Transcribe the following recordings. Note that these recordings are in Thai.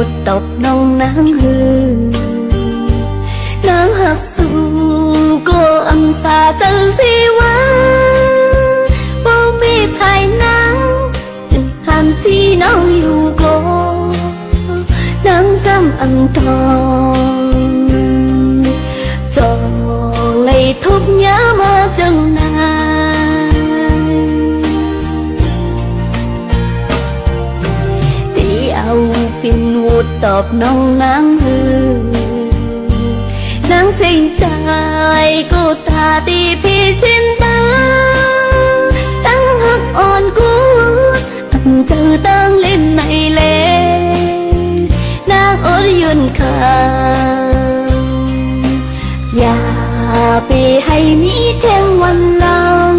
วุฒตบน้องนางฮือนางหักสู้ก็อันสาเจอสิว่าบ่มีภายนางถึงห้ามสีน้องอยู่ก็นางซ้ำอันทองจองเลยทุบย้ามาจังนานที่เอาเป็นวุฒตอบน้องนางฮือนางเสียงใจก็ตาตีพี่สินตาตั้งหักอ่อนกูตั้งเจอตั้งเล่นในเลนางอดยืนข้างอย่าไปให้มีแทงวันหลัง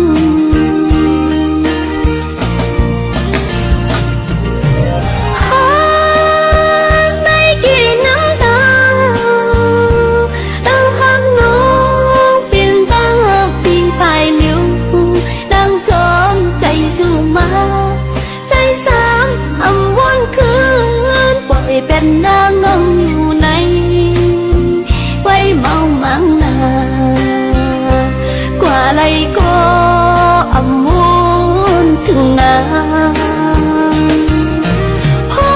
เป็นนางงงอยู่ในไว้เมามังนากว่าไรก็อำมุนถึงนางพอ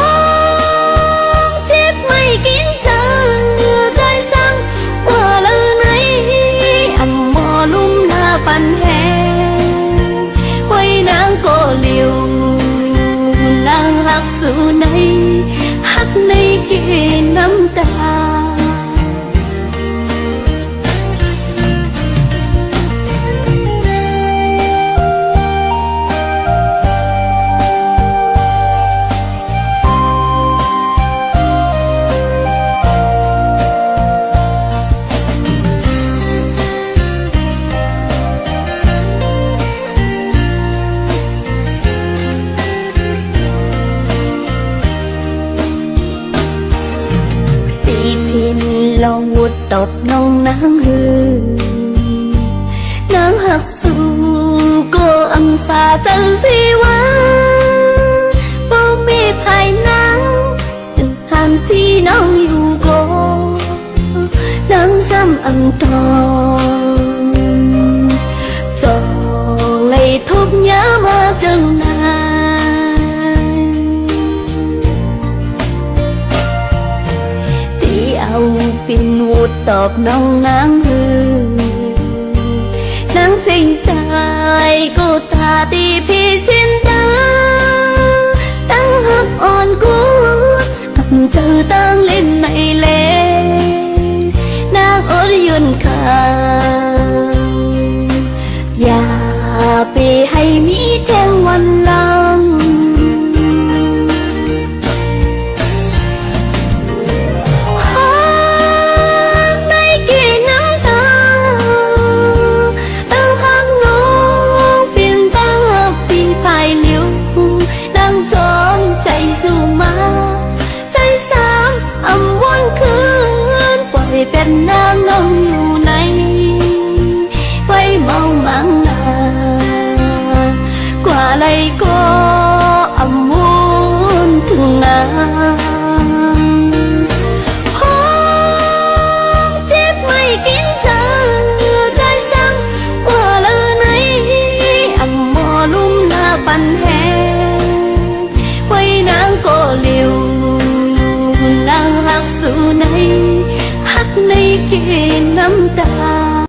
งเจ็บไม่กินเธอใจสั่งกว่าเลยไหนอันหมอลุ่มหน้าปันแหงไว้นางก็เลี้ยวนางหักสู่ในในเกน้ำตาลองวุฒตบน้องนางฮือนางหักสู้ก็อันสาเจอสิว่าบ่มีภายนางถึงห้ามสีน้องอยู่ก็นางซ้ำอันทองจองเลยทุบย้ามาจังนานเอาเป็นวุฒตอบน้องนางฮือนางเสียงใจก็ตาตีพี่สินตาตั้งหักอ่อนกูตั้งเจอตั้งเล่นในเลนางอดยืนข้างอย่าไปให้มีแทงวันหลังเป็นนางนองอยู่ในไว้เมามังนากว่าไรก็อำมุนถึงนางพองเจ็บไม่กินเธอใจสั่งกว่าเลยไหนอันหมอลุ่มหน้าปันแหงไว้นางก็เลี้ยวนางหักสู่ในในเกน้ำตา